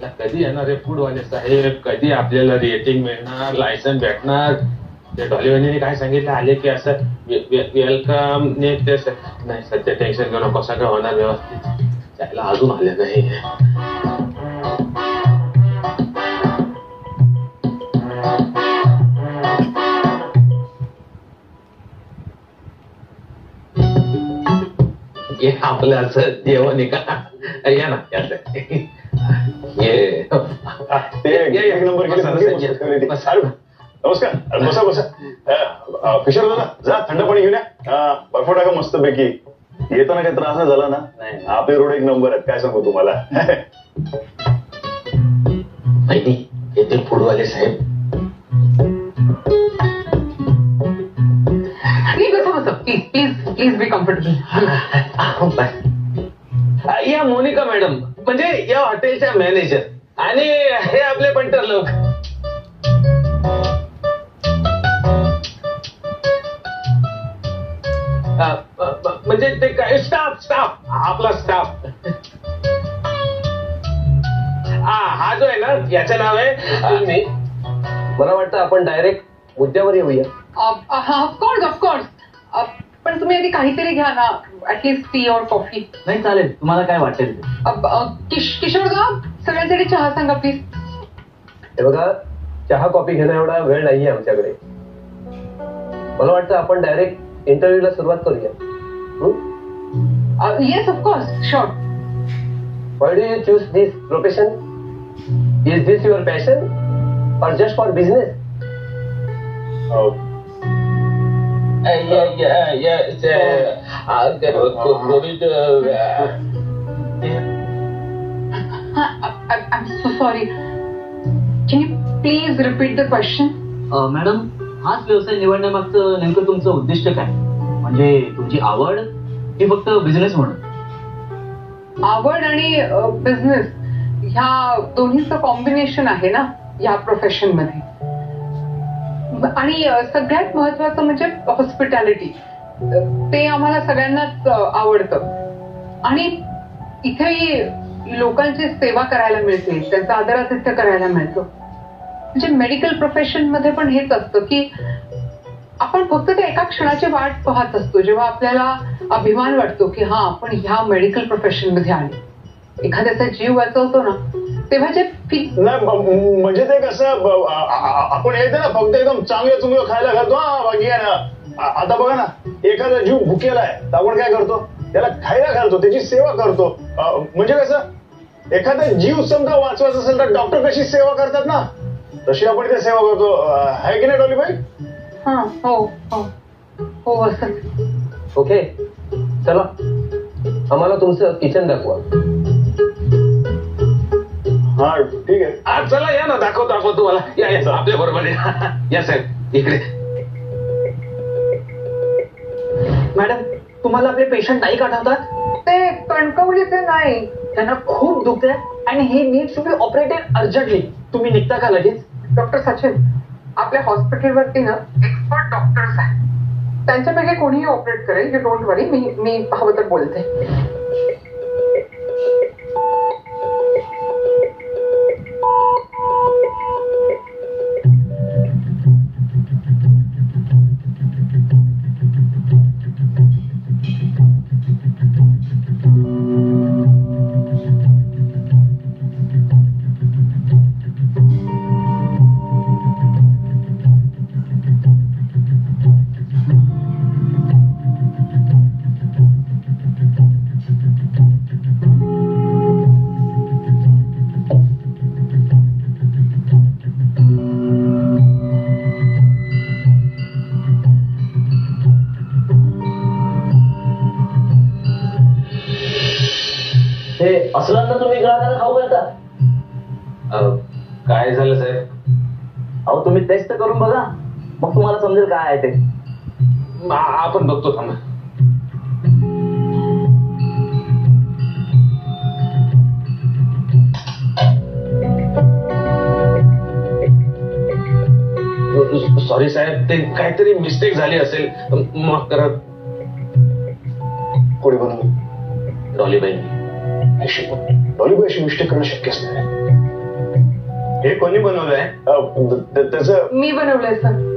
आता कधी येणार आहे फूडवाले साहेब, कधी आपल्याला रेटिंग मिळणार, लायसन भेटणार? ते डॉलीवानीने काय सांगितलं आले की असं वेलकम नाही, सध्या टेन्शन घेऊ नको, सगळं होणार व्यवस्थित. त्याला अजून आले नाही. आपलं असं जेवण का या ना नमस्कार, बसा बसा. किशोर दादा, जा थंड पाणी घेऊन या. बर्फ टाका मस्त पैकी. येताना काही त्रास नाही झाला ना? आपले रोड एक नंबर आहेत, काय सांगू तुम्हाला. माहिती येथे फूडवाले साहेब. Please be comfortable. या मोनिका मॅडम, म्हणजे या हॉटेलच्या मॅनेजर, आणि हे आपले पंटर लोक. म्हणजे ते काय स्टाफ आपला स्टाफ. हा जो आहे ना, याचं नाव आहे. मला वाटतं आपण डायरेक्ट मुद्द्यावर येऊया. ऑफकोर्स. पण तुम्ही आधी काहीतरी घ्या ना, ऍटलीस्ट टी और कॉफी. नाही चालेल, तुम्हाला काय वाटेल. किशोरदा, सगळ्यांसाठी चहा सांगा प्लीज. हे बघा, चहा कॉफी घेणं एवढा वेळ नाहीये आमच्याकडे. मला वाटतं आपण डायरेक्ट इंटरव्ह्यूला सुरुवात करूया. Yes of course, sure. Why do you choose this profession? Is this your passion or just for business? I'm so sorry. Can you please repeat the question? Madam, हाच व्यवसाय निवडण्यामागचं नेमकं तुमचं उद्दिष्ट काय? म्हणजे तुमची आवड की फक्त बिझनेस म्हणून? आवड आणि बिझनेस ह्या दोन्हीचं कॉम्बिनेशन आहे ना या प्रोफेशन मध्ये. आणि सगळ्यात महत्वाचं म्हणजे हॉस्पिटॅलिटी. ते आम्हाला सगळ्यांनाच आवडतं. आणि इथे लोकांची सेवा करायला मिळते, त्यांचा आदरातिथ्य करायला मिळतं. म्हणजे मेडिकल प्रोफेशन मध्ये पण हेच असतं की आपण फक्त त्या एका क्षणाची वाट पाहत असतो, जेव्हा आपल्याला अभिमान वाटतो की हा, आपण ह्या मेडिकल प्रोफेशन मध्ये आले. एखाद्याचा जीव वाचवतो ना, तेव्हा जे म्हणजे ते कसं आपण येते ना, फक्त एकदम चांगलं चुंगलं खायला घालतो. बाकी आहे ना, आता बघा ना, एखादा जीव भुकेला आहे तर आपण काय करतो, त्याला खायला घालतो, त्याची सेवा करतो. म्हणजे कसं एखादा जीव समजा वाचवायचा असेल तर डॉक्टर कशी सेवा करतात ना, तशी आपण ते सेवा करतो. आहे की नाही डॉलीबाई? हो असं. ओके, चला आम्हाला तुमचं किचन दाखवा. हा ठीक आहे. चला या ना, दाखव तुम्हाला. या आपल्या बरोबर या साहेब इकडे. मॅडम, तुम्हाला आपले पेशंट नाही आठवतात? ते कणकवलीचे नाही, त्यांना खूप दुखते आणि हे needs to be operated urgently. तुम्ही निघता का लगेच? डॉक्टर सचिन, आपल्या हॉस्पिटलवरती ना एक्सपर्ट डॉक्टर्स आहेत. त्यांच्यापैकी कोणीही ऑपरेट करेल. यू डोंट वरी, मी हवं तर बोलते. असलं तर तुम्ही ग्राहकांना खाऊ घालता? काय झालं साहेब? अहो, तुम्ही टेस्ट करून बघा, मग तुम्हाला समजेल काय आहे ते. आपण बघतो, थांबा. सॉरी साहेब, ते काहीतरी मिस्टेक झाली असेल. मग करत कोणी बनवली? डॉलीबाई. डॉलीबाई अशी मिस्टेक करणं शक्यच नाही. हे कोणी बनवलंय? त्याचं मी बनवलंय सर.